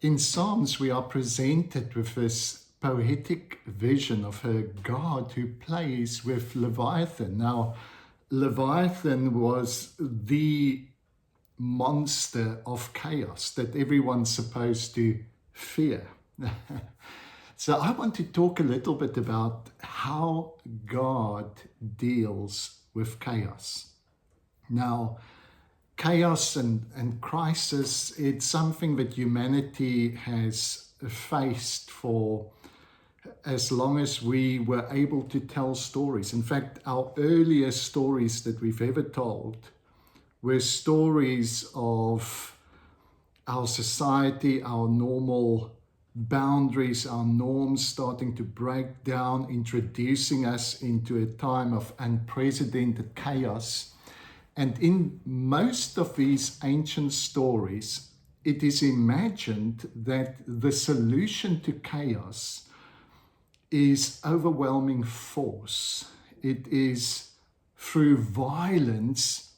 In Psalms, we are presented with this poetic vision of a God who plays with Leviathan. Now, Leviathan was the monster of chaos that everyone's supposed to fear. So I want to talk a little bit about how God deals with chaos. Now, chaos and crisis, it's something that humanity has faced for as long as we were able to tell stories. In fact, our earliest stories that we've ever told were stories of our society, our normal boundaries, our norms starting to break down, introducing us into a time of unprecedented chaos. And in most of these ancient stories, it is imagined that the solution to chaos is overwhelming force. It is through violence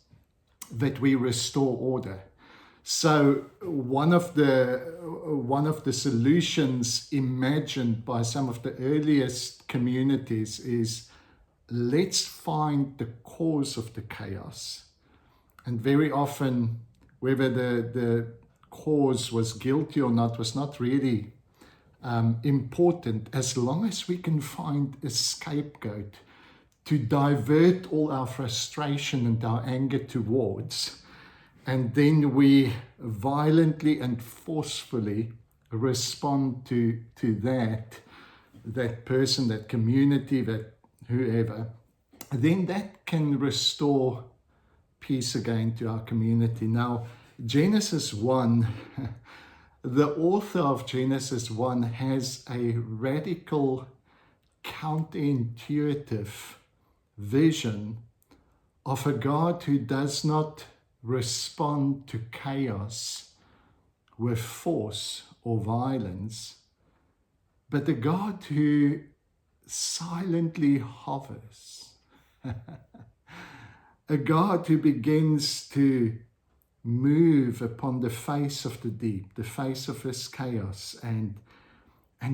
that we restore order. So one of the solutions imagined by some of the earliest communities is, let's find the cause of the chaos. And very often, whether the cause was guilty or not was not really important, as long as we can find a scapegoat to divert all our frustration and our anger towards. And then we violently and forcefully respond to that person, that community, that whoever. Then that can restore peace again to our community. Now, Genesis 1, the author of Genesis 1 has a radical, counterintuitive vision of a God who does not respond to chaos with force or violence, but a God who silently hovers. A God who begins to move upon the face of the deep, the face of this chaos, and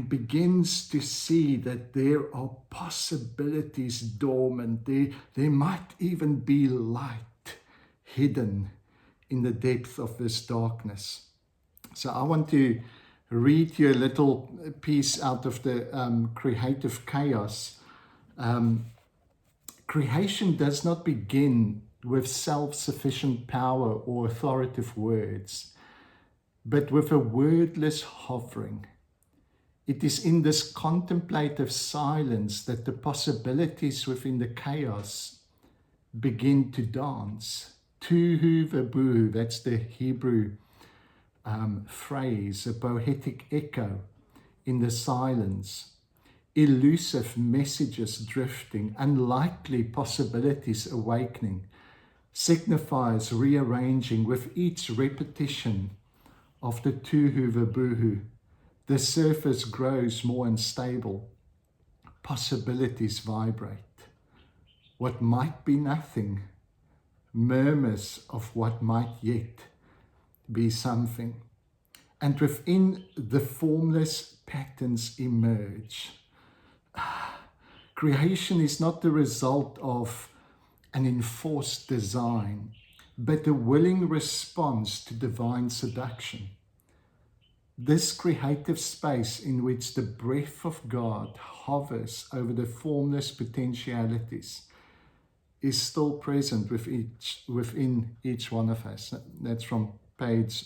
begins to see that there are possibilities dormant. There might even be light hidden in the depth of this darkness. So I want to read you a little piece out of the creative chaos. Creation does not begin with self-sufficient power or authoritative words, but with a wordless hovering. It is in this contemplative silence that the possibilities within the chaos begin to dance. Tuhu vabuhu, that's the Hebrew phrase, a poetic echo in the silence. Elusive messages drifting, unlikely possibilities awakening, signifies rearranging with each repetition of the tuhu vabuhu. The surface grows more unstable. Possibilities vibrate. What might be nothing, murmurs of what might yet be something. And within the formless patterns emerge. Creation is not the result of an enforced design, but a willing response to divine seduction. This creative space in which the breath of God hovers over the formless potentialities is still present within each one of us. That's from page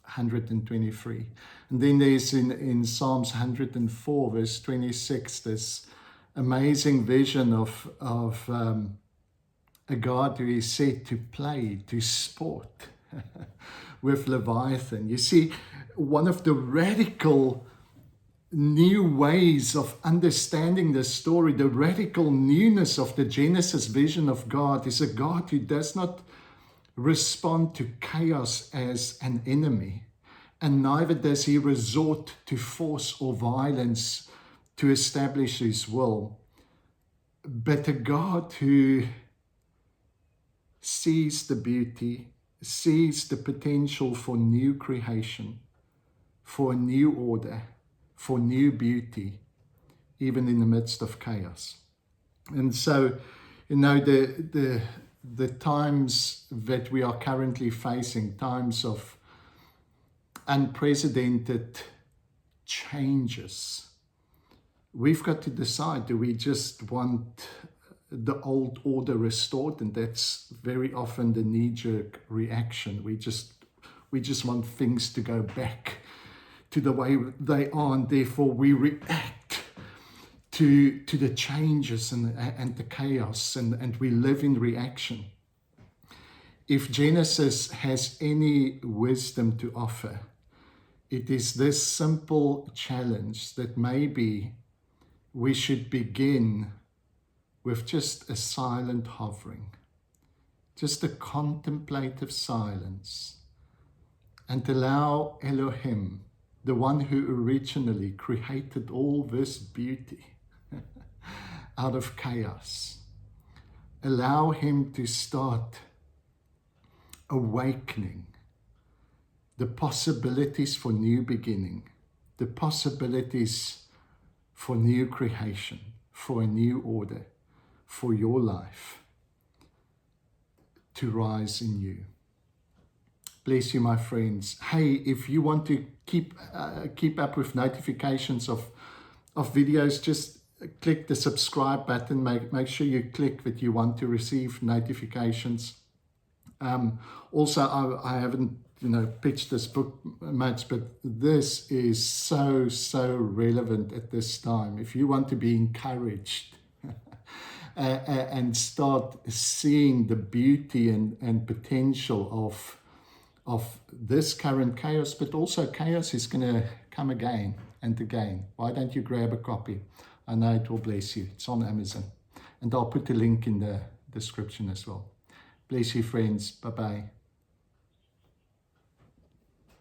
123. And then there's in Psalms 104, verse 26, this amazing vision of a God who is said to play, to sport with Leviathan. You see, one of the radical new ways of understanding the story, the radical newness of the Genesis vision of God, is a God who does not respond to chaos as an enemy, and neither does he resort to force or violence to establish his will, but a God who sees the beauty, sees the potential for new creation, for a new order, for new beauty, even in the midst of chaos. And so, the times that we are currently facing, times of unprecedented changes, we've got to decide, do we just want the old order restored? And that's very often the knee-jerk reaction. We just want things to go back to the way they are, and therefore we react to the changes and the chaos, and we live in reaction. If Genesis has any wisdom to offer, it is this simple challenge that maybe we should begin with just a silent hovering, just a contemplative silence, and allow Elohim, the one who originally created all this beauty out of chaos, allow him to start awakening the possibilities for new beginning, the possibilities for new creation, for a new order, for your life to rise in you. Bless you, my friends. Hey, if you want to keep up with notifications of videos, just click the subscribe button. Make sure you click that you want to receive notifications. Also, I haven't pitched this book much, but this is so relevant at this time. If you want to be encouraged and start seeing the beauty and potential of this current chaos, but also chaos is going to come again and again. Why don't you grab a copy? I know it will bless you. It's on Amazon. And I'll put the link in the description as well. Bless you, friends. Bye-bye.